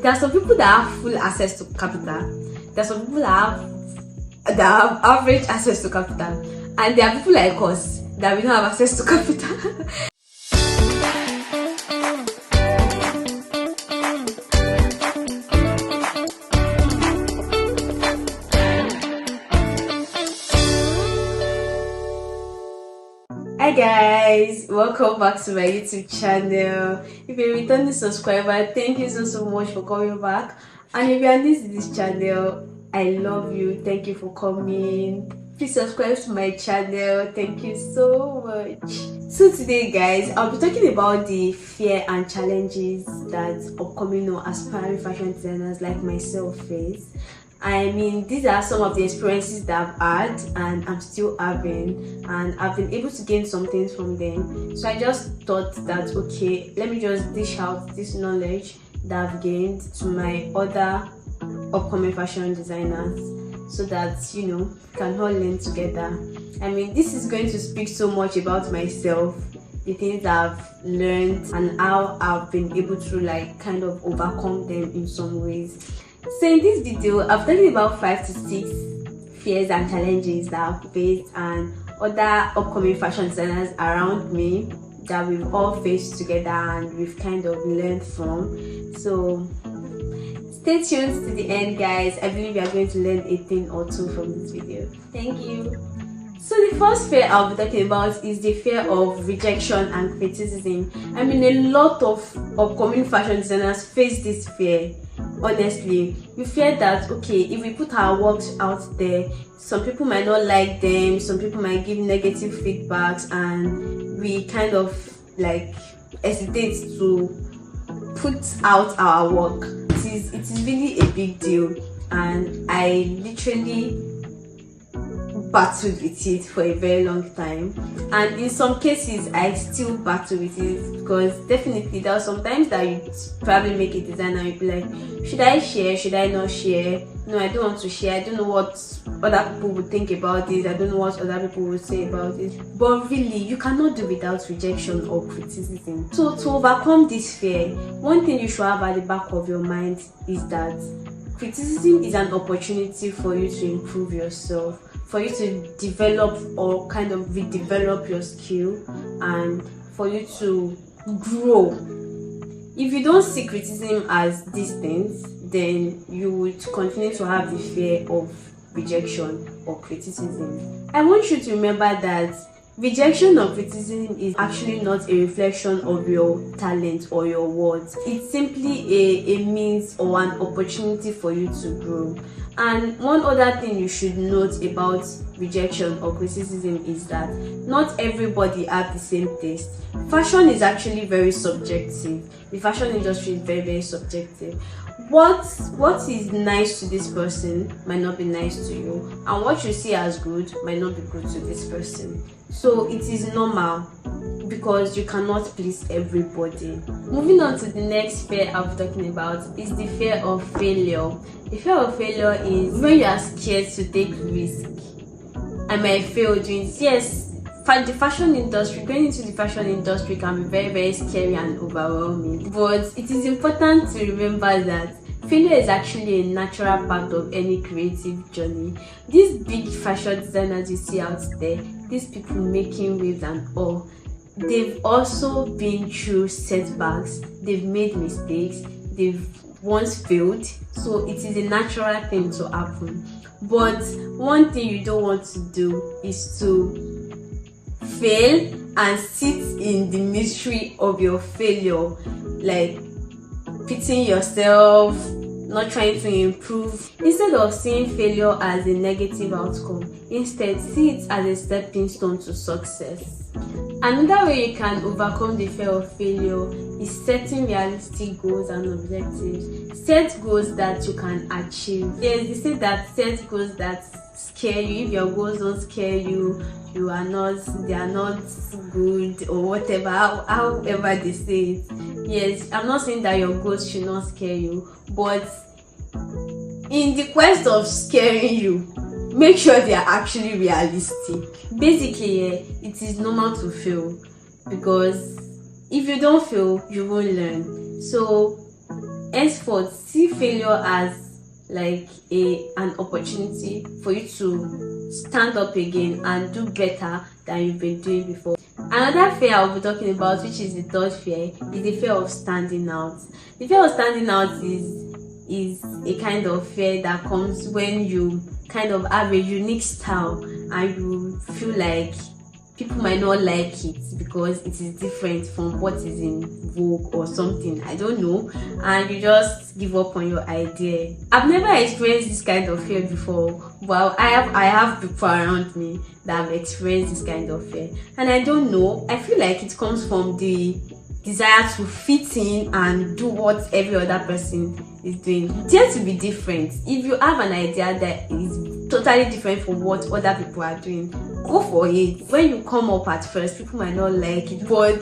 there are some people that have full access to capital. There are some people that have average access to capital, and there are people like us that we don't have access to capital. Hi guys, welcome back to my YouTube channel. If you're a returning subscriber, thank you so much for coming back. And if you are new to this channel, I love you. Thank you for coming. Please subscribe to my channel. Thank you so much. So today guys, I'll be talking about the fear and challenges that upcoming or aspiring fashion designers like myself face. I mean, these are some of the experiences that I've had and I'm still having, and I've been able to gain some things from them. So I just thought that, okay, let me just dish out this knowledge that I've gained to my other upcoming fashion designers, so that, you know, we can all learn together. I mean, this is going to speak so much about myself, the things I've learned, and how I've been able to like kind of overcome them in some ways. So in this video, I've talked about 5 to 6 fears and challenges that I've faced and other upcoming fashion designers around me that we've all faced together and we've kind of learned from. So stay tuned to the end guys. I believe you are going to learn a thing or two from this video. Thank you. So the first fear I'll be talking about is the fear of rejection and criticism. I mean, a lot of upcoming fashion designers face this fear. Honestly, we fear that, okay, if we put our works out there, some people might not like them, some people might give negative feedbacks, and we kind of like hesitate to put out our work. It is really a big deal, and I literally battled with it for a very long time, and in some cases I still battle with it, because definitely there are some times that you probably make a design and you be like, should I share, should I not share? No, I don't want to share. I don't know what other people would think about this. I don't know what other people would say about it. But really, you cannot do without rejection or criticism. So to overcome this fear, one thing you should have at the back of your mind is that criticism is an opportunity for you to improve yourself, for you to develop or kind of redevelop your skill, and for you to grow. If you don't see criticism as these things, then you would continue to have the fear of rejection or criticism. I want you to remember that rejection or criticism is actually not a reflection of your talent or your worth. It's simply a means or an opportunity for you to grow. And one other thing you should note about rejection or criticism is that not everybody has the same taste. Fashion is actually very subjective. The fashion industry is very subjective. What is nice to this person might not be nice to you, and what you see as good might not be good to this person. So it is normal, because you cannot please everybody. Moving on to the next fear I'll be talking about is the fear of failure. The fear of failure is when you are scared to take risk. I might fail doing this. Yes, the fashion industry, going into the fashion industry can be very scary and overwhelming. But it is important to remember that failure is actually a natural part of any creative journey. These big fashion designers you see out there, these people making waves and all, they've also been through setbacks, they've made mistakes, they've once failed, so it is a natural thing to happen. But one thing you don't want to do is to fail and sit in the mystery of your failure, like pitying yourself, not trying to improve. Instead of seeing failure as a negative outcome, instead see it as a stepping stone to success. Another way you can overcome the fear of failure is setting realistic goals and objectives. Set goals that you can achieve. Yes, they say that set goals that scare you. If your goals don't scare you, they are not good, or whatever, however they say it. Yes, I'm not saying that your goals should not scare you, but in the quest of scaring you, make sure they are actually realistic. Basically, it is normal to fail, because if you don't fail, you won't learn. So henceforth see failure as like an opportunity for you to stand up again and do better than you've been doing before. Another fear I'll be talking about, which is the third fear, is the fear of standing out. The fear of standing out is a kind of fear that comes when you kind of have a unique style and you feel like people might not like it because it is different from what is in vogue or something, I don't know, and you just give up on your idea. I've never experienced this kind of fear before, but I have people around me that have experienced this kind of fear, and I don't know, I feel like it comes from the desire to fit in and do what every other person is doing. Dare to be different. If you have an idea that is totally different from what other people are doing, go for it. When you come up at first, people might not like it, but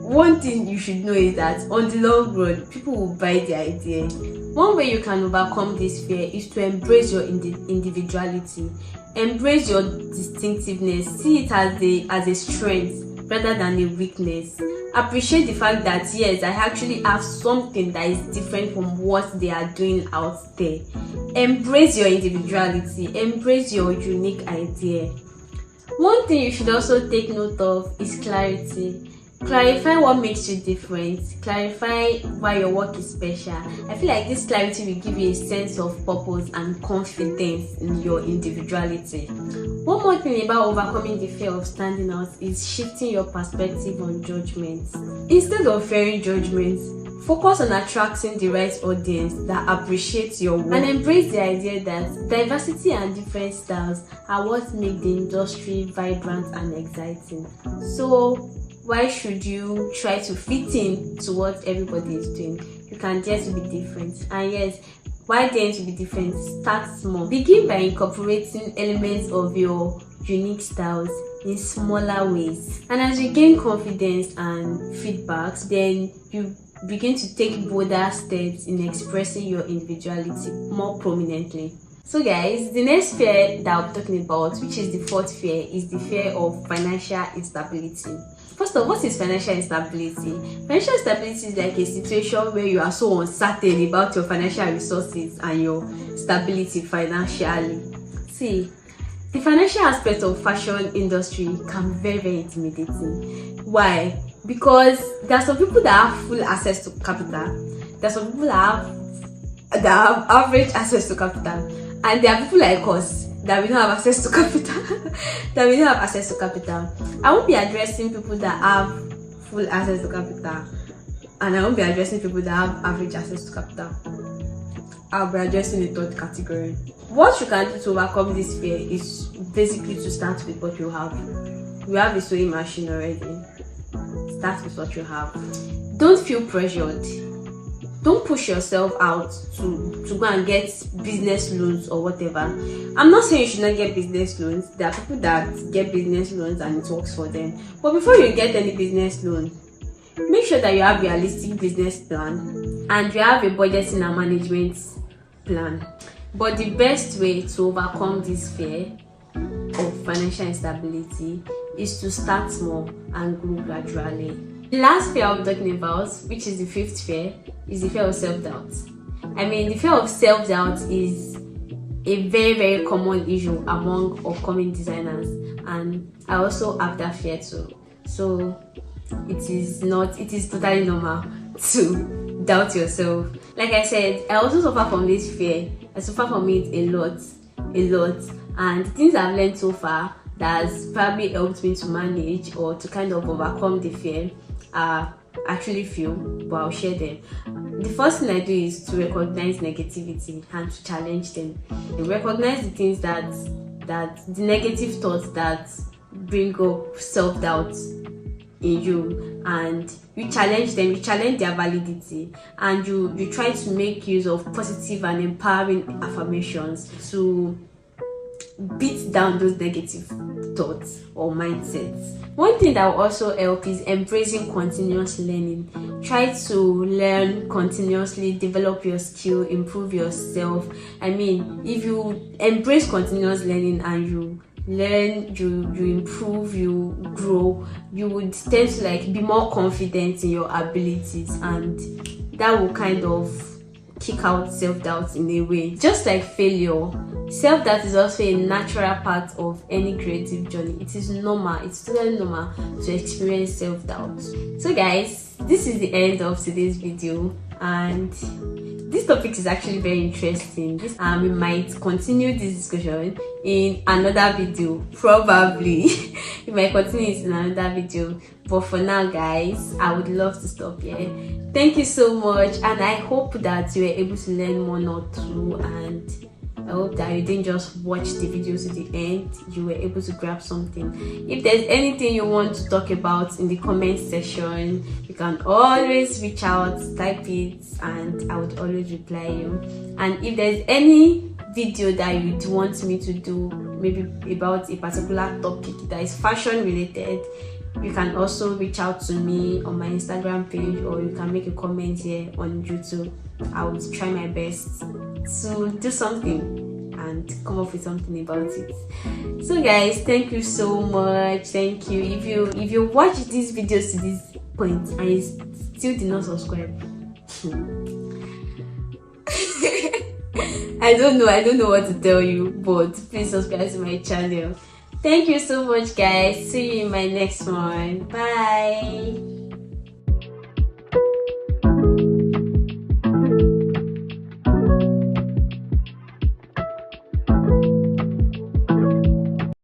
one thing you should know is that on the long run, people will buy the idea. One way you can overcome this fear is to embrace your individuality. Embrace your distinctiveness. See it as a strength rather than a weakness. Appreciate the fact that yes, I actually have something that is different from what they are doing out there. Embrace your individuality. Embrace your unique idea. One thing you should also take note of is clarity. Clarify what makes you different. Clarify why your work is special. I feel like this clarity will give you a sense of purpose and confidence in your individuality. One more thing about overcoming the fear of standing out is shifting your perspective on judgment. Instead of fearing judgment, focus on attracting the right audience that appreciates your work and embrace the idea that diversity and different styles are what make the industry vibrant and exciting. So why should you try to fit in to what everybody is doing? You can dare to be different. And yes, why dare to be different? Start small. Begin by incorporating elements of your unique styles in smaller ways. And as you gain confidence and feedbacks, then you begin to take bolder steps in expressing your individuality more prominently. So guys, the next fear that I'm talking about, which is the fourth fear, is the fear of financial instability. First of all, what is financial instability? Financial instability is like a situation where you are so uncertain about your financial resources and your stability financially. See, the financial aspect of fashion industry can be very, very intimidating. Why? Because there are some people that have full access to capital. There are some people that have average access to capital. And there are people like us that we don't have access to capital. I won't be addressing people that have full access to capital, and I won't be addressing people that have average access to capital. I'll be addressing the third category. What you can do to overcome this fear is basically to start with what you have. You have a sewing machine already. Start with what you have. Don't feel pressured. Don't push yourself out to go and get business loans or whatever. I'm not saying you should not get business loans. There are people that get business loans and it works for them. But before you get any business loan, make sure that you have a realistic business plan and you have a budgeting and management plan. But the best way to overcome this fear of financial instability is to start small and grow gradually. The last fear I'm talking about, which is the fifth fear, is the fear of self-doubt. I mean, the fear of self-doubt is a very, very common issue among upcoming designers, and I also have that fear too. So it is totally normal to doubt yourself. Like I said, I also suffer from this fear. I suffer from it a lot, and the things I've learned so far that has probably helped me to manage or to kind of overcome the fear are actually few, but I'll share them. The first thing I do is to recognize negativity and to challenge them. You recognize the things that the negative thoughts that bring up self-doubt in you, and you challenge them, you challenge their validity, and you try to make use of positive and empowering affirmations to beat down those negative thoughts or mindsets. One thing that will also help is embracing continuous learning. Try to learn continuously, develop your skill, improve yourself. I mean, if you embrace continuous learning and you learn, you improve, you grow, you would tend to like be more confident in your abilities, and that will kind of kick out self-doubt in a way. Just like failure, self-doubt is also a natural part of any creative journey. It is normal, it's totally normal to experience self-doubt. So guys, this is the end of today's video, and this topic is actually very interesting. We might continue this discussion in another video, probably. We might continue it in another video, but for now guys, I would love to stop here. Thank you so much, and I hope that you were able to learn one or two, and I hope that you didn't just watch the video to the end, you were able to grab something. If there's anything you want to talk about in the comment section, you can always reach out, type it, and I would always reply you. And if there's any video that you would want me to do, maybe about a particular topic that is fashion related, you can also reach out to me on my Instagram page, or you can make a comment here on YouTube. I will try my best to do something and come up with something about it. So guys, thank you so much. Thank you. If you watch these videos to this point and you still did not subscribe, I don't know what to tell you, but please subscribe to my channel. Thank you so much guys. See you in my next one. Bye.